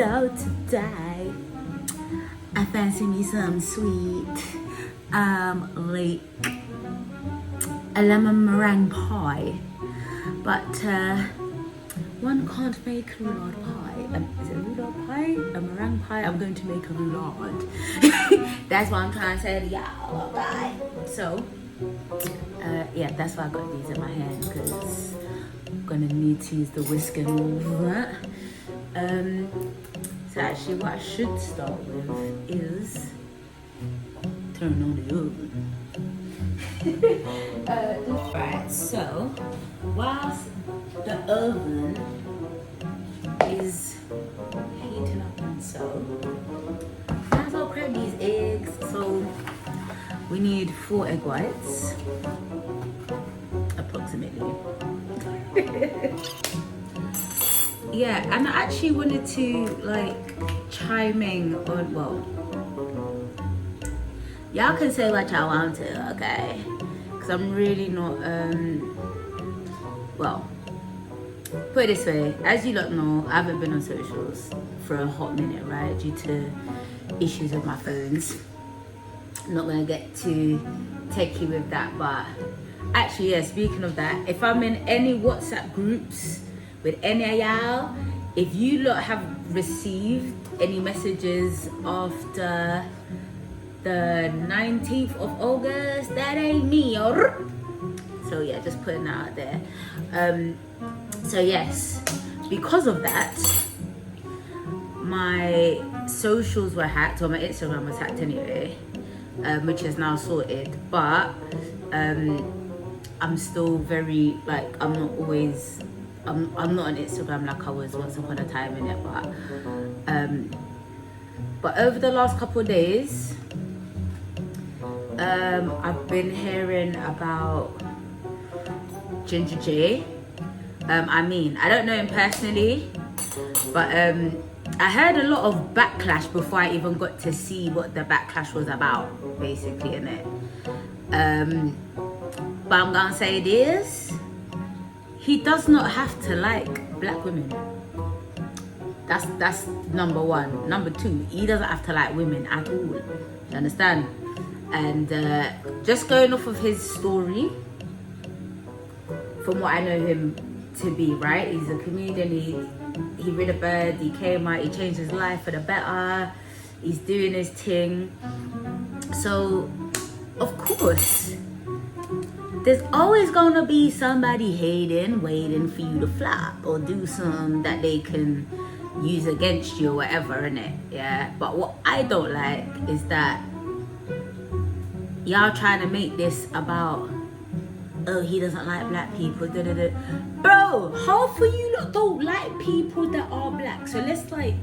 So today, I fancy me some sweet, like a lemon meringue pie, but one can't make a roulade pie. Is it a roulade pie? A meringue pie? I'm going to make a roulade. That's what I'm trying to say to y'all, okay? So, yeah, that's why I got these in my hand, because I'm gonna need to use the whisk and all of that. So actually what I should start with is turn on the oven. Right, so whilst the oven is heating up and so, might as well crack these eggs. So we need 4 egg whites, approximately. Yeah, and I actually wanted to like chime in on, well, y'all can say what y'all want to, okay? Because I'm really not, well, put it this way, as you lot know, I haven't been on socials for a hot minute, right? Due to issues with my phones. I'm not gonna get too techie with that, but actually, yeah, speaking of that, if I'm in any WhatsApp groups with any of y'all, if you lot have received any messages after the 19th of August, that ain't me, or so yeah, just putting that out there. So yes, because of that, my socials were hacked, or my Instagram was hacked anyway, which is now sorted, but I'm still very, like, I'm not always, I'm not on Instagram like I was once upon a time in it, but over the last couple of days, I've been hearing about Ginger J. I don't know him personally, but I heard a lot of backlash before I even got to see what the backlash was about, basically, innit? But I'm gonna say this, he does not have to like black women. That's number one. Number two, he doesn't have to like women at all. You understand? And just going off of his story, from what I know him to be, right? He's a comedian, he read a bird, he came out, he changed his life for the better, he's doing his thing. So, of course, there's always gonna be somebody hating, waiting for you to flop or do something that they can use against you or whatever, innit? Yeah. But what I don't like is that y'all trying to make this about, oh, he doesn't like black people, da da da. Bro, half of you lot don't like people that are black. So let's, like,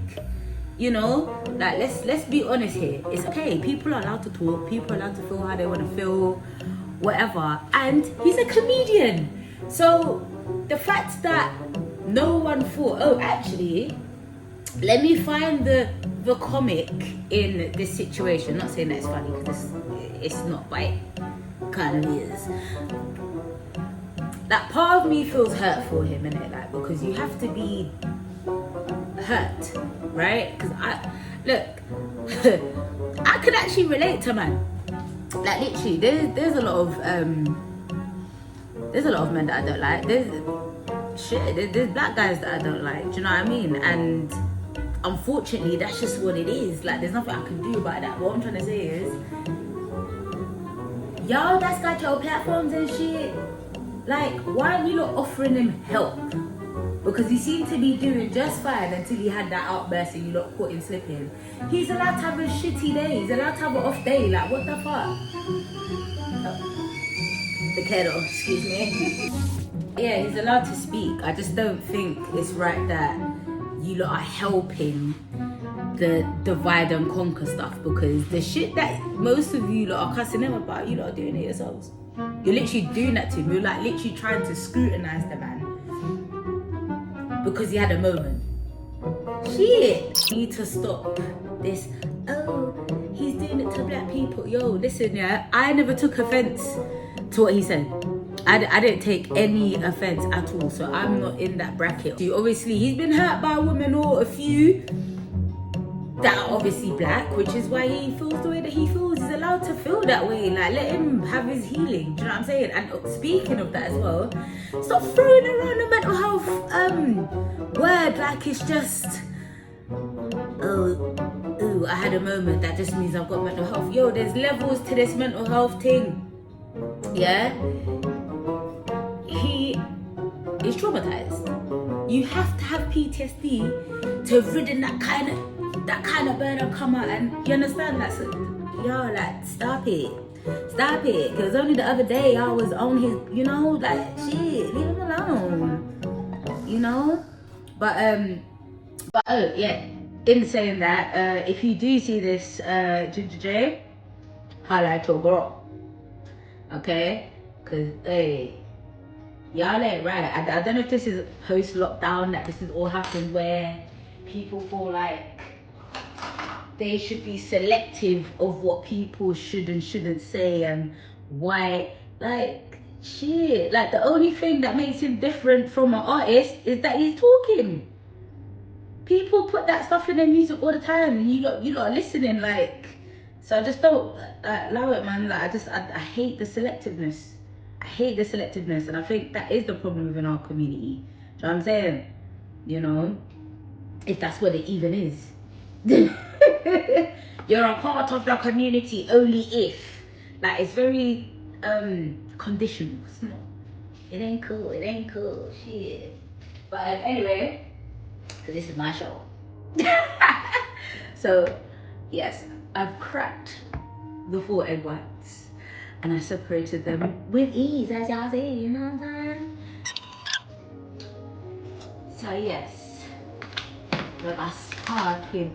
you know, like, let's be honest here. It's okay. People are allowed to talk. People are allowed to feel how they want to feel, whatever. And he's a comedian. So the fact that no one thought, oh, actually, let me find the comic in this situation. Not saying that it's funny, because it's not, but it kind of is. That part of me feels hurt for him, innit? Like, because you have to be hurt, right? Because I could actually relate to man. Like, literally, there's a lot of men that I don't like. There's black guys that I don't like. Do you know what I mean? And unfortunately, that's just what it is. Like, there's nothing I can do about that. What I'm trying to say is, y'all that's got your platforms and shit, like, why aren't you not offering him help? Because he seemed to be doing just fine until he had that outburst and you lot caught him slipping. He's allowed to have a shitty day. He's allowed to have an off day. Like, what the fuck? Oh, the kettle, excuse me. Yeah, he's allowed to speak. I just don't think it's right that you lot are helping the divide and conquer stuff, because the shit that most of you lot are cussing him about, you lot are doing it yourselves. You're literally doing that to him. You're, like, literally trying to scrutinize the man because he had a moment. Shit! You need to stop this, oh, he's doing it to black people. Yo, listen, yeah, I never took offense to what he said. I didn't take any offense at all, so I'm not in that bracket. Obviously, he's been hurt by a woman or a few, that are obviously black, which is why he feels the way that he feels. He's allowed to feel that way. Like, let him have his healing. Do you know what I'm saying? And speaking of that as well, stop throwing around the mental health word like it's just, oh, ooh, I had a moment, that just means I've got mental health. Yo, there's levels to this mental health thing. Yeah? He is traumatized. You have to have PTSD to have ridden that kind of burden come out, and you understand that? So, yo, like, stop it, because only the other day I was on his, you know, like, shit, leave him alone, you know. But oh yeah, in saying that, if you do see this Ginger J, highlight your girl, okay? Because hey, y'all ain't right. I don't know if this is post lockdown that this is all happened, where people feel like they should be selective of what people should and shouldn't say, and why, like, shit, like, the only thing that makes him different from an artist is that he's talking. People put that stuff in their music all the time, and you lot are listening, like. So I just don't allow it, man. Like, I hate the selectiveness. I hate the selectiveness, and I think that is the problem within our community. Do you know what I'm saying? You know, if that's what it even is. You're a part of the community only if. Like, it's very conditional. It's not. It ain't cool. It ain't cool. Shit. But anyway, so this is my show. So yes, I've cracked the 4 egg whites and I separated them with ease, as y'all see, you know what I'm saying? So yes, we're gonna start with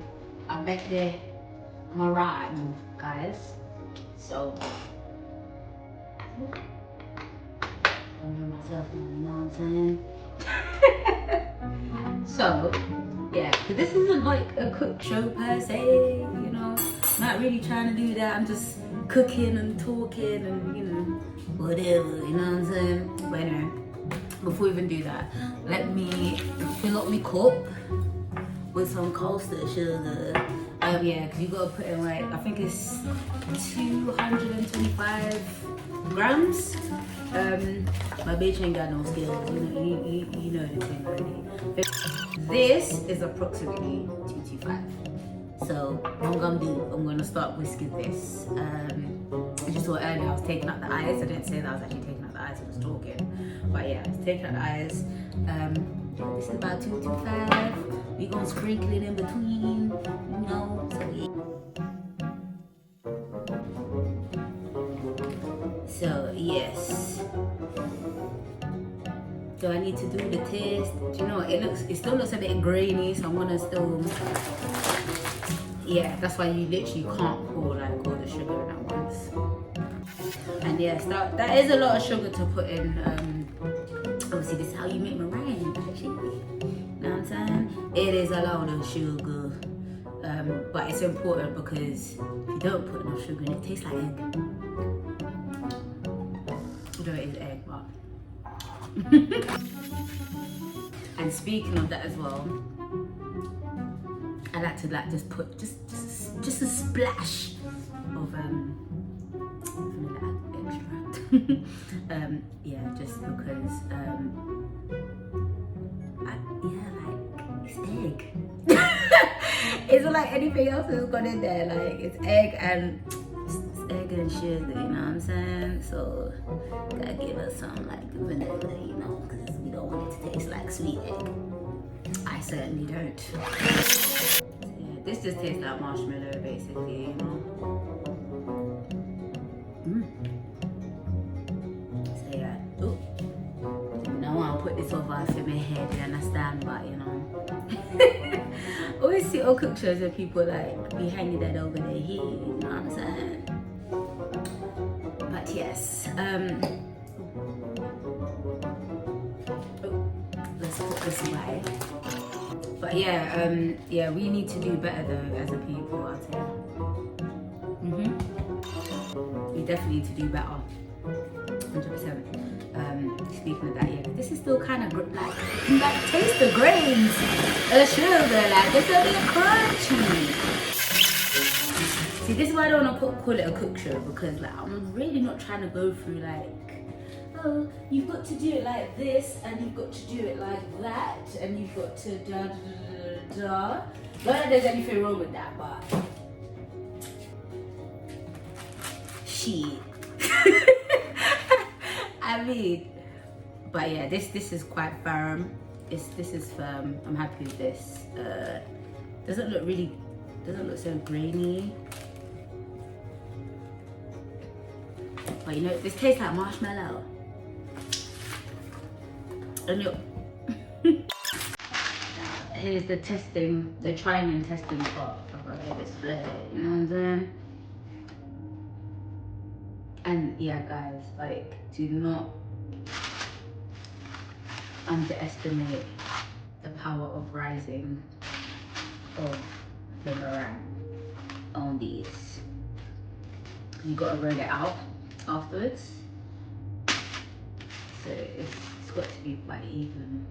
a bit the meringue, guys. So myself, you know what I'm saying? So yeah, because this isn't like a cook show per se, you know. I'm not really trying to do that. I'm just cooking and talking and, you know, whatever, you know what I'm saying? But anyway, before we even do that, let me fill up my cup with some caster sugar. Yeah, because you gotta put in, like, I think it's 225 grams. My bitch ain't got no skills, you know the thing already. This is approximately 225. So what I'm gonna do, I'm gonna start whisking this. I just saw earlier I was taking out the eyes. I didn't say that I was actually taking out the eyes, I was talking. But yeah, I was taking out the eyes. This is about 225. We're gonna sprinkle it in between, you know, so yeah. So yes. Do I need to do the test? Do you know, it still looks a bit grainy, so I'm gonna still, yeah, that's why you literally can't pour like all the sugar in at once. And yes, that is a lot of sugar to put in. Obviously this is how you make meringue, actually. You know what I'm saying? It is a lot of sugar. But it's important because if you don't put enough sugar in it, tastes like egg. Although it is egg, but and speaking of that as well, I like to just put just a splash of vanilla extract. Yeah, just because it's egg. It's not like anything else that's gone in there. Like, it's egg and egg and sugar, you know what I'm saying? So gotta give us some like vanilla, you know, because we don't want it to taste like sweet egg. I certainly don't. So yeah, this just tastes like marshmallow basically, you know. So yeah, ooh. You know, I'll put this over for my head, you understand, but you know. Always see all cook shows where people like be hanging that over their head, you know what I'm saying? But yes, let's put this away. But yeah, yeah, we need to do better though as a people, I'll tell you. We definitely need to do better, 100%. Speaking of that, yeah, this is still kind of like, you can like taste the grains of sugar, like it's a bit crunchy. See, this is why I don't want to call it a cook show, because like I'm really not trying to go through like, oh, you've got to do it like this, and you've got to do it like that, and you've got to da da da da. Not that there's anything wrong with that, but shit. I mean, but yeah, this is quite firm. This is firm. I'm happy with this. Doesn't look so grainy. But you know, this tastes like marshmallow. And here's the trying and testing part of our display. You know what I'm saying? And yeah, guys, like, do not underestimate the power of rising of the meringue on these. You gotta roll it out afterwards, so it's got to be quite even.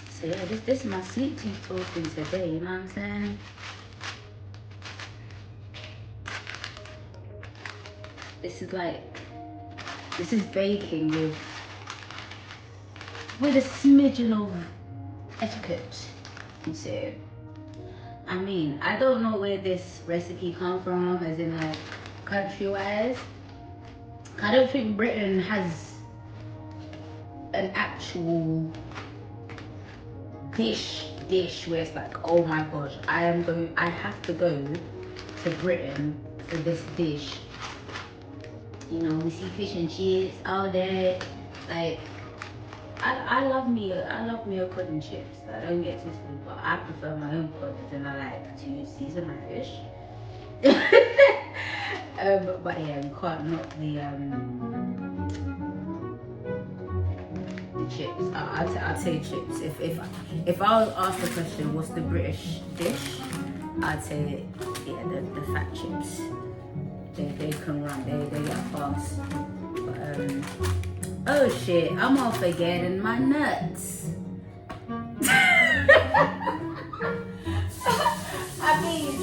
So yeah, this is my sweet tooth talking today, you know what I'm saying? This is baking with a smidgen of etiquette. So, I mean, I don't know where this recipe come from, as in like country-wise. I don't think Britain has an actual dish where it's like, oh my gosh, I have to go to Britain for this dish. You know, we see fish and chips all day. Like, I love me a cod and chips. I don't get twisted, but I prefer my own cod, and I like to season my fish. But yeah, we can't knock the chips. I'd say chips. If I was asked the question, what's the British dish? I'd say yeah, the fat chips. They can run. They get fast. But, oh shit! I'm all forgetting my nuts. I mean,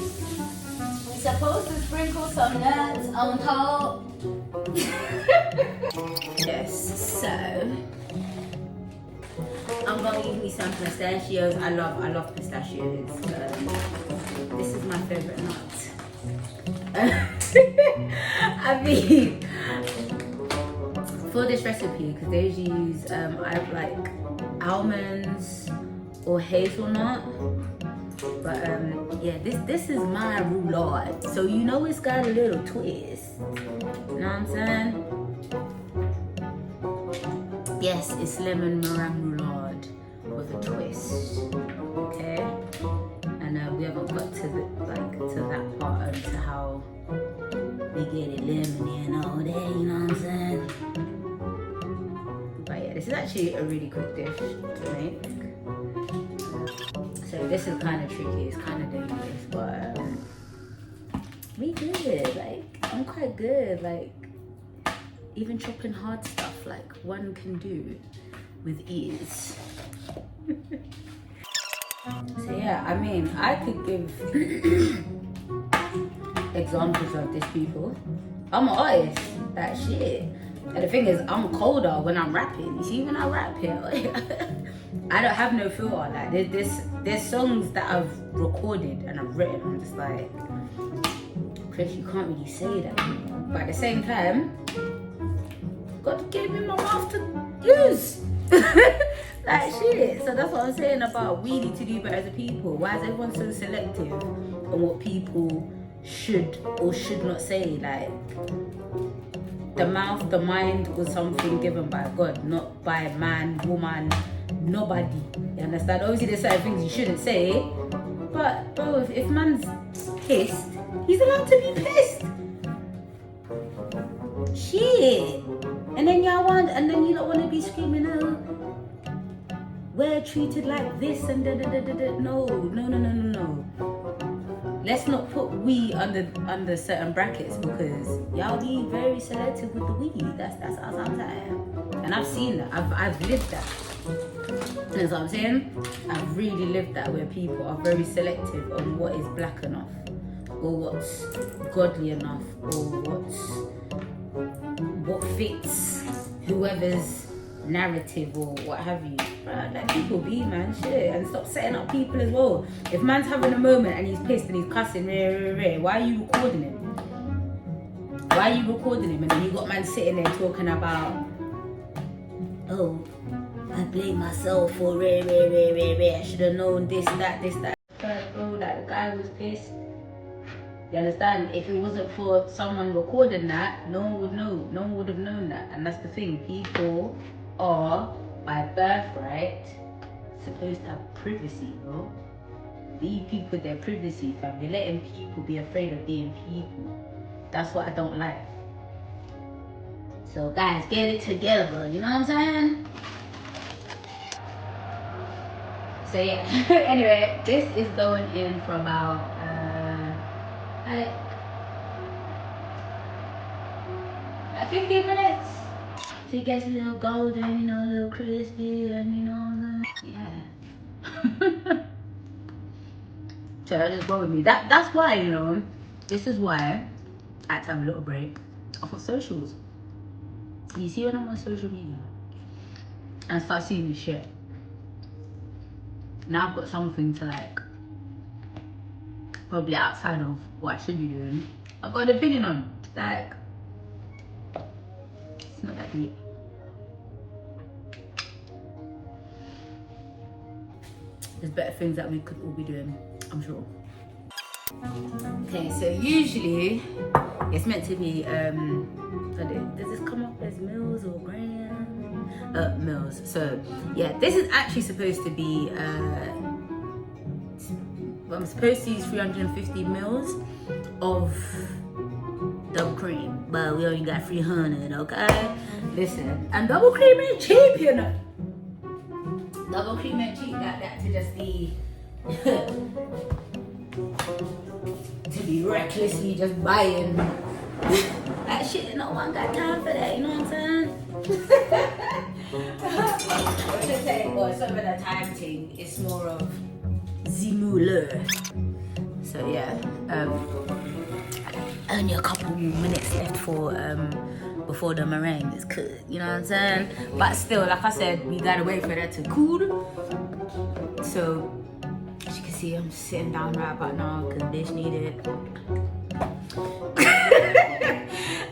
you're supposed to sprinkle some nuts on top. Yes, so I'm gonna give me some pistachios. I love pistachios. This is my favorite nut. I mean, for this recipe, because they usually use I like almonds or hazelnut. But yeah, this is my roulade, so you know it's got a little twist. You know what I'm saying? Yes, it's lemon meringue roulade with a twist. Okay, and we haven't got to that part to how we get it lemony and all that. You know what I'm saying? But yeah, this is actually a really quick dish to make. So this is kind of tricky, it's kind of dangerous, but we good. Like, I'm quite good. Like, even chopping hard stuff, like, one can do with ease. So yeah, I mean, I could give examples of this, people. I'm an artist, that shit. And the thing is, I'm colder when I'm rapping. You see, when I rap here, I don't have no filter. Like, there's songs that I've recorded and I've written. I'm just like, Chris, you can't really say that anymore. But at the same time, God gave me my mouth to use. Like, shit. So that's what I'm saying about we need to do better as a people. Why is everyone so selective on what people should or should not say? Like, the mouth, the mind was something given by God, not by man, woman, nobody. You understand? Obviously, there's certain things you shouldn't say, but bro, if man's pissed, he's allowed to be pissed. Shit. And then you don't want to be screaming out, we're treated like this and da da da da da. No. let's not put we under certain brackets, because y'all be very selective with the we. That's what I'm saying. And I've seen that. I've lived that. You know what I'm saying? I've really lived that, where people are very selective on what is black enough, or what's godly enough, or what fits whoever's narrative or what have you. Let people be, man, shit, and stop setting up people as well. If man's having a moment and he's pissed and he's cussing, why are you recording him? Why are you recording him? And then you got man sitting there talking about, oh, I blame myself for I should have known this, that. Bro, that the guy was pissed. You understand? If it wasn't for someone recording that, no one would know. No one would have known that. And that's the thing. People are, by birthright, supposed to have privacy, bro. Leave people with their privacy, fam. You're letting people be afraid of being people. That's what I don't like. So guys, get it together. You know what I'm saying? So yeah. Anyway, this is going in for about 15 minutes. So it gets a little golden, you know, a little crispy, and you know, yeah. So just go with me. That's why, you know, this is why I had to have a little break off of socials. You see, when I'm on social media and start seeing this shit, now I've got something to like, probably outside of what I should be doing, I've got an opinion on. Like, it's not that deep. There's better things that we could all be doing, I'm sure. Okay, so usually it's meant to be, does this come up as mils or grams? Mils. So yeah, this is actually supposed to be, I'm supposed to use 350 mils of double cream, but we only got 300, okay? Listen, and double cream ain't cheap, you know. Double cream ain't cheap, that to just be to be recklessly just buying that shit. No one got time for that, you know what I'm saying? What you say, boy, some of the time thing, it's more of zimuleur. So yeah, only a couple minutes left for before the meringue is cooked, you know what I'm saying? But still, like I said, we gotta wait for that to cool. So as you can see, I'm just sitting down right about now because bitch needed it.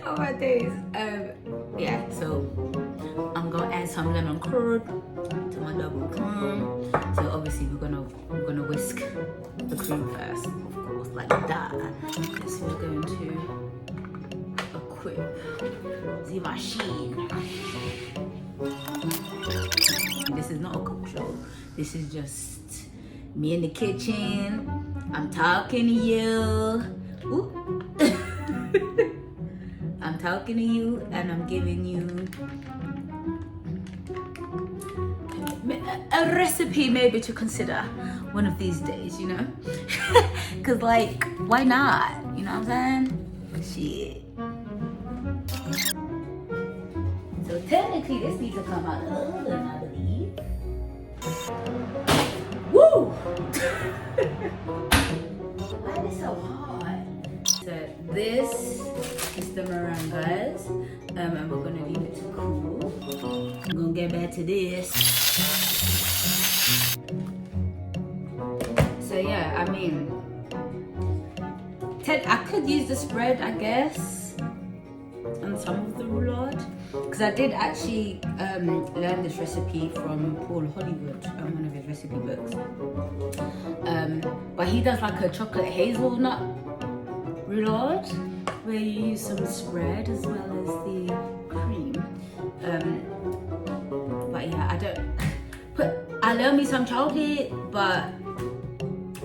Oh my days. Yeah, so I'm gonna add some lemon curd to my double cream. So obviously we're gonna whisk the cream first, of course, like that. So we're going to equip the machine. This is not a cook show. This is just me in the kitchen. I'm talking to you. Ooh. I'm talking to you and I'm giving you a recipe maybe to consider one of these days, you know? Cause like, why not? You know what I'm saying? Shit. So technically this needs to come out of the oven, I believe. Woo! Why is it so hard? So this is the meringue, guys. And we're gonna leave it to cool. I'm gonna get back to this. So yeah, I mean, I could use the spread, I guess, on some of the roulade, because I did actually learn this recipe from Paul Hollywood, one of his recipe books. But he does like a chocolate hazelnut roulade, where you use some spread as well as the cream. But yeah, I love me some chocolate, but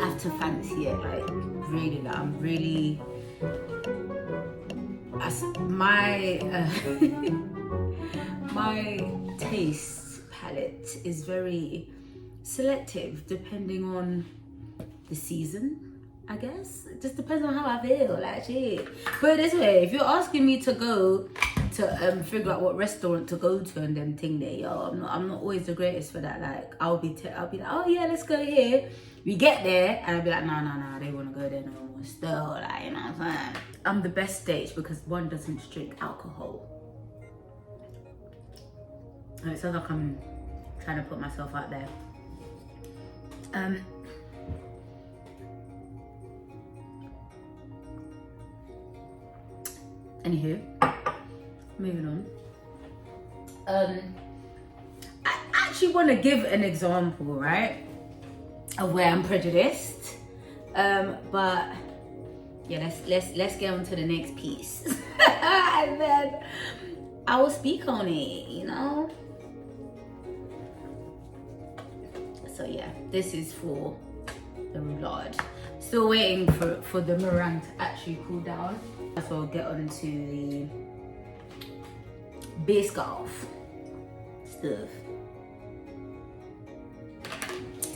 I have to fancy it, like really. Like, I'm really, my taste palette is very selective depending on the season I guess it just depends on how I feel. Like shit. Put it this way: if you're asking me to go to figure out what restaurant to go to and them thing there, yo, I'm not always the greatest for that. Like I'll be like, oh yeah, let's go here. We get there and I'll be like, no, they wanna go there no more. Still, like, you know what I'm saying? I'm the best stage because one doesn't drink alcohol. And it sounds like I'm trying to put myself out there. Anywho, moving on. I actually want to give an example, right, of where I'm prejudiced. But yeah, let's get on to the next piece, and then I will speak on it. You know. So yeah, this is for the roulade. Still waiting for the meringue to actually cool down. So I'll get on to the biscoff stuff.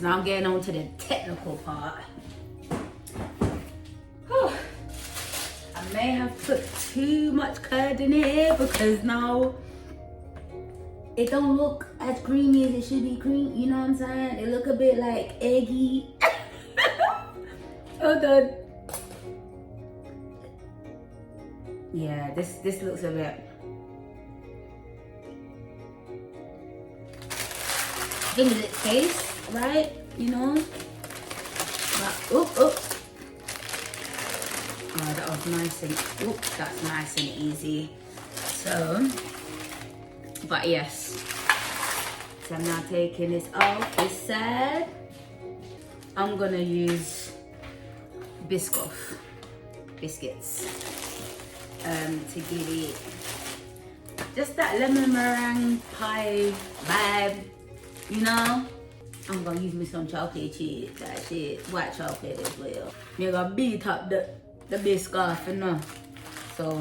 Now I'm getting on to the technical part. Whew. I may have put too much curd in here because now it don't look as creamy as it should be cream. You know what I'm saying? It look a bit like eggy. Hold on. Yeah, this looks a bit. I think it tastes right, you know. But oh, that was nice and that's nice and easy. So, but yes. So I'm now taking this off this side. I'm gonna use biscoff biscuits. To give it just that lemon meringue pie vibe, you know. I'm gonna use me some chocolate chips, that shit, white chocolate as well. You're gonna beat up the biscoff, you know. So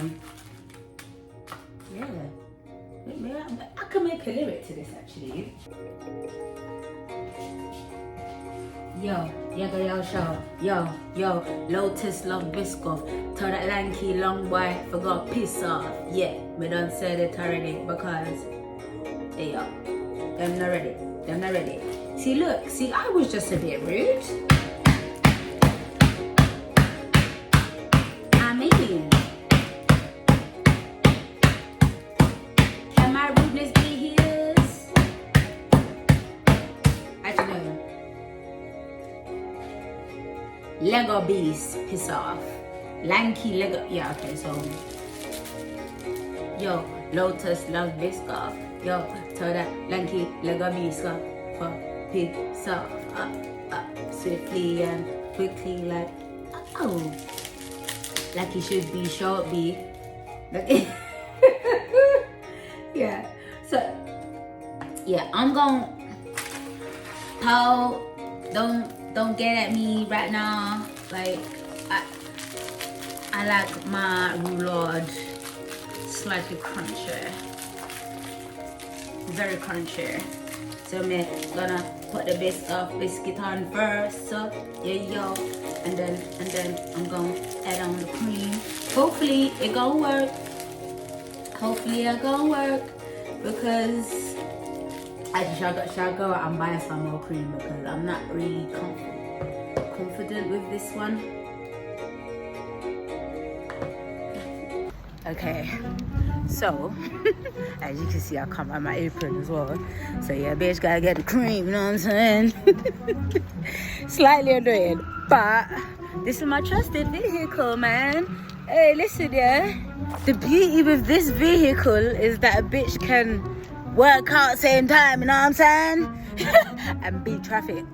yeah, I can make a lyric to this actually. Yo, show. Yo, Lotus love biscoff. Tell that lanky long boy forgot piss off. Yeah, me done said it already because hey yo, them not ready. See, I was just a bit rude. I mean, can my rudeness be his? Actually, no. Lego beast, piss off. Lanky Lego, yeah, okay, so. Yo, Lotus love biscoff. Yo, tell that lanky Lego beast, piss off. Up, swiftly and quickly, like, oh. Like he should be short, be. Like, yeah, so, yeah, I'm gonna don't get at me right now. Like I like my roulade slightly crunchier, very crunchier. So I'm gonna put the biscuit on first. So yeah, and then I'm gonna add on the cream. Hopefully it gonna work. Because shall go out and buy some more cream because I'm not really confident with this one. Okay, so as you can see, I come out my apron as well. So yeah, bitch, gotta get the cream. You know what I'm saying? Slightly annoying, but this is my trusted vehicle, man. Hey, listen, yeah. The beauty with this vehicle is that a bitch can work out same time, you know what I'm saying? And beat traffic.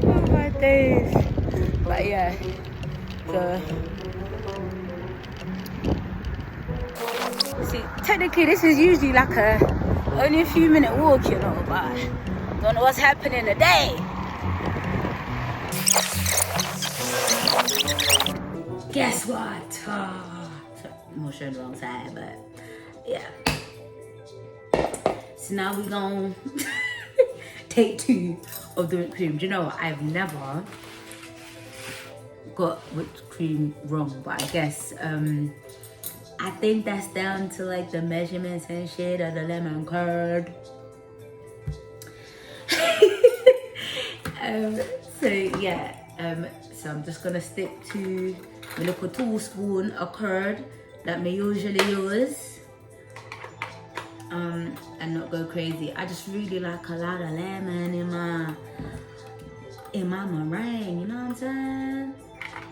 Oh my days. But yeah, so see, technically this is usually like only a few minute walk, you know, but don't know what's happening today. Guess what? I'm showing the wrong side, but yeah. So now we gon' take 2 of the whipped cream. Do you know what? I've never got whipped cream wrong, but I guess I think that's down to like the measurements and shit of the lemon curd. So yeah, so I'm just gonna stick to my little 2 spoon of curd that me usually use, and not go crazy. I just really like a lot of lemon in my meringue, you know what I'm saying?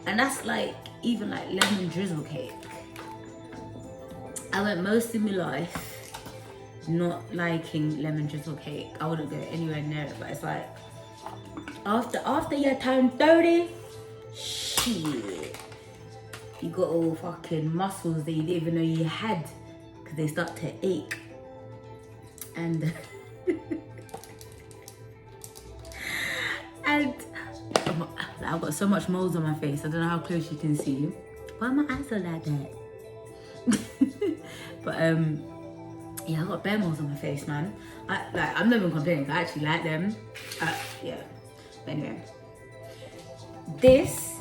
And that's like even like lemon drizzle cake. I went most of my life not liking lemon drizzle cake. I wouldn't go anywhere near it, but it's like after you turn 30, shit, you got all fucking muscles that you didn't even know you had, because they start to ache. And and I've got so much moles on my face. I don't know how close you can see, but my eyes are like that. But yeah, I got bare moles on my face, man. I'm not even complaining. I actually like them. Yeah. But anyway, this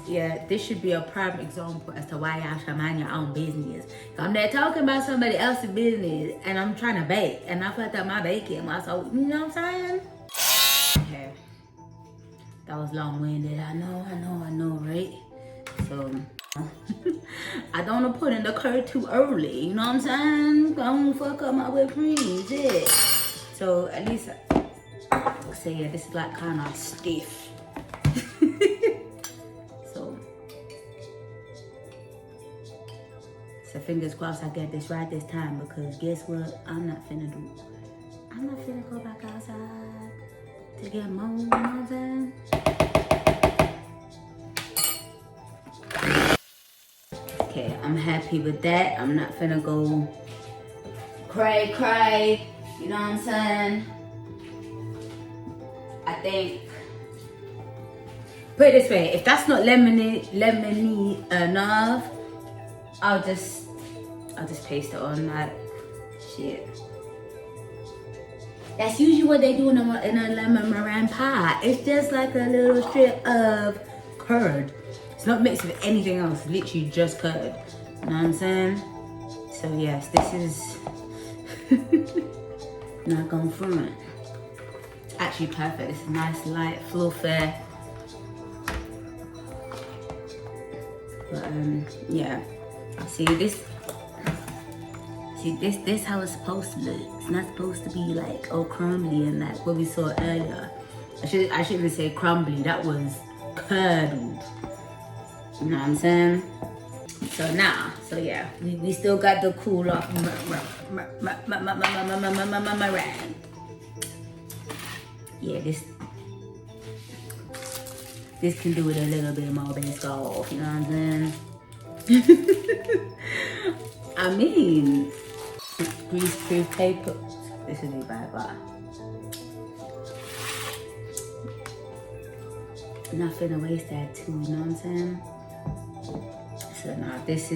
should be a prime example as to why y'all should mind your own business. I'm there talking about somebody else's business, and I'm trying to bake, and I fucked up my baking. So, you know what I'm saying? Okay. That was long-winded. I know, right? So I don't want to put in the curd too early. You know what I'm saying? I don't fuck up my whipped cream. Yeah. So at least, so yeah, this is like kind of stiff. So fingers crossed I get this right this time, because guess what? I'm not finna go back outside to get more, you know what I'm saying? Okay, I'm happy with that. I'm not finna go cray, you know what I'm saying? I think, put it this way, if that's not lemony enough, I'll just paste it on like shit. That's usually what they do in a lemon meringue pie. It's just like a little strip of curd. It's not mixed with anything else, literally just curd. You know what I'm saying? So yes, this is not going front. It's actually perfect. It's nice, light, fluffy. But yeah. See this how it's supposed to look. It's not supposed to be like all crumbly and like what we saw earlier. I shouldn't even say crumbly, that was curdled. You know what I'm saying? So yeah, we still got the cool off meringue. Yeah, this can do it a little bit more based off, you know what I'm saying? I mean, grease-proof paper. This would be bad, but nothing to waste that too, you know what I'm saying? So now this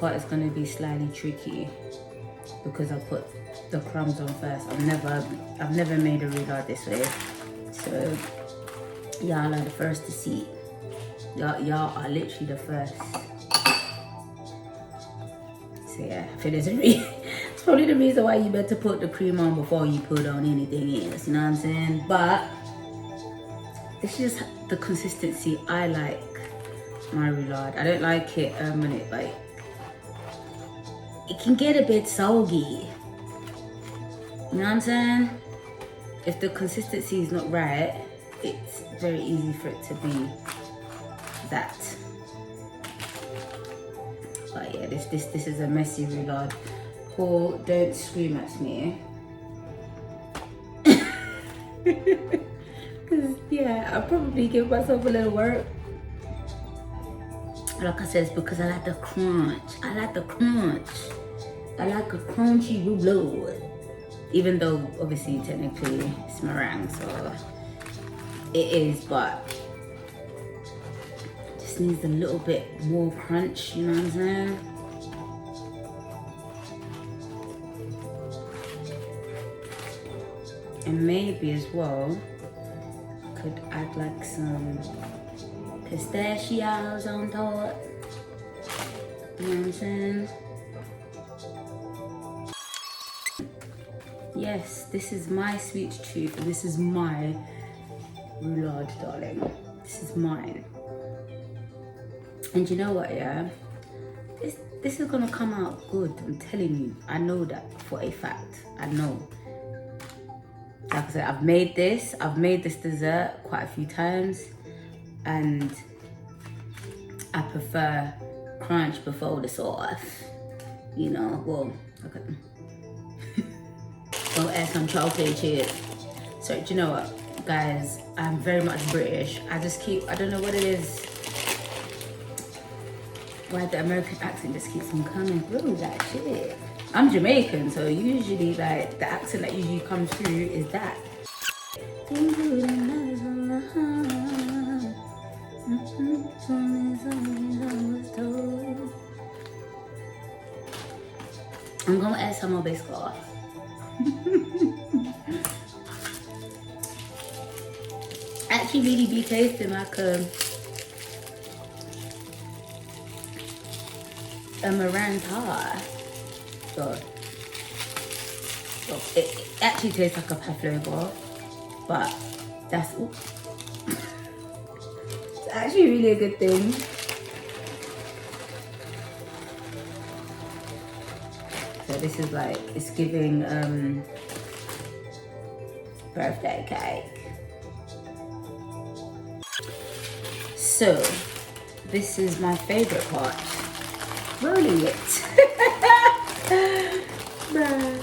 part is gonna be slightly tricky because I put the crumbs on first. I've never made a roulade this way, so y'all are the first to see. Y'all are literally the first. So yeah, I feel it's probably the reason why you better put the cream on before you put on anything else, you know what I'm saying? But this is just the consistency I like my roulade. I don't like it when it can get a bit soggy. You know what I'm saying? If the consistency is not right, it's very easy for it to be that. But yeah, this is a messy roulade. Paul, don't scream at me. Cause yeah, I'll probably give myself a little work. Like I said, it's because I like the crunch. I like a crunchy roulade. Even though obviously technically it's meringue, so it is, but just needs a little bit more crunch, you know what I'm saying? then maybe as well could add like some pistachios on top. You know what I'm saying? Yes, this is my sweet treat. This is my roulade, darling. This is mine. And you know what, yeah? This is gonna come out good. I'm telling you. I know that for a fact. I know. Like I said, I've made this dessert quite a few times, and I prefer crunch before the sauce. You know, well, okay. I'll add some chocolate chip. So do you know what, guys? I'm very much British. I don't know what it is. Why the American accent just keeps on coming through like shit. I'm Jamaican, so usually like the accent that usually comes through is that. I'm gonna add some more biscuit. Actually really be tasting like a meringue tart. So it actually tastes like a pavlova, but that's it's actually really a good thing. So this is like, it's giving birthday cake. So this is my favorite part, rolling it. Bruh.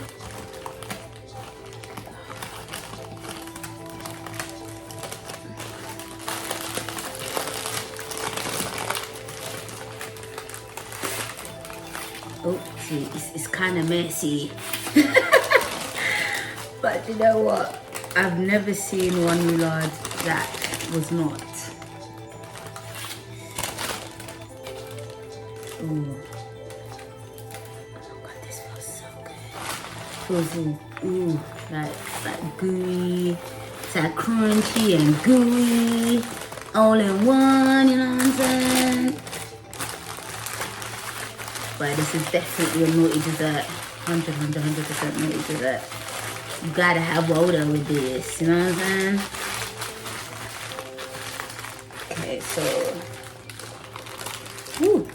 Oh, see, it's kind of messy. But you know what? I've never seen one roulade that was not. Ooh. Oh God, this feels so good. Feels ooh, like gooey. It's like crunchy and gooey, all in one. You know what I'm saying? But this is definitely a naughty dessert. 100% naughty dessert. You gotta have water with this, you know what I'm saying? Okay, so, woo.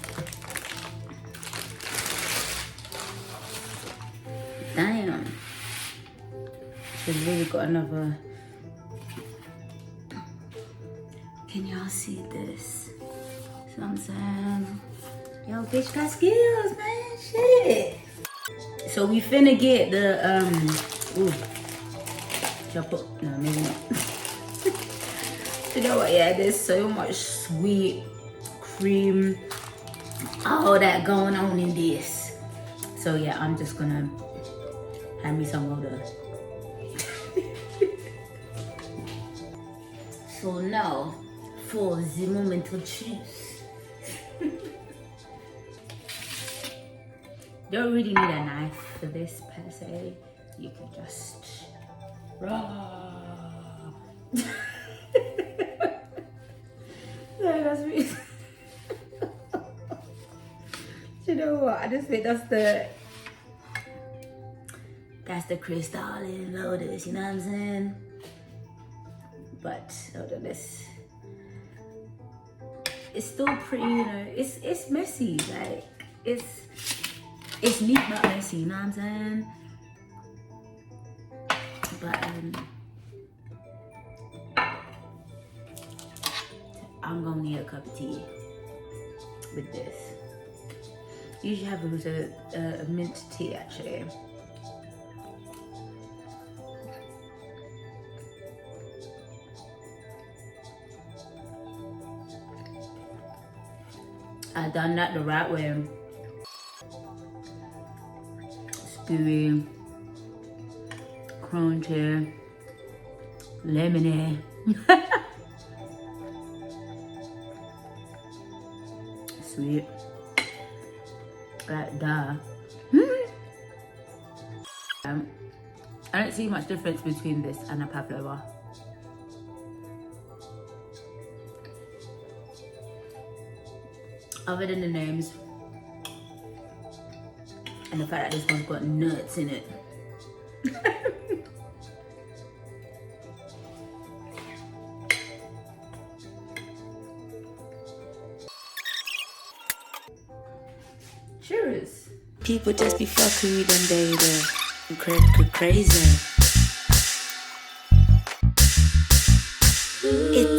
Damn. She's really got another. Can y'all see this? You know what I'm saying? Yo, bitch got skills, man. Shit. So we finna get the ooh. Should I put, no, maybe not. You know what? Yeah, there's so much sweet cream, all that going on in this. So yeah, I'm just gonna hand me some water. So now for the moment of truth. Don't really need a knife for this per se. You can just raw. Yeah, that's me. You know what? I just think that's the Krystal Lotus. You know what I'm saying? But hold on, this. It's still pretty. You know, it's messy. Like it's neat but messy, you know what I'm saying? But I'm gonna need a cup of tea with this. Usually have it with a mint tea actually. I done that the right way. Gooey, crunchy, lemony. Sweet. Like that. I don't see much difference between this and a pavlova. Other than the names and the fact that this one's got nuts in it. Cheers. People just be fucking with them, baby. Crazy. It's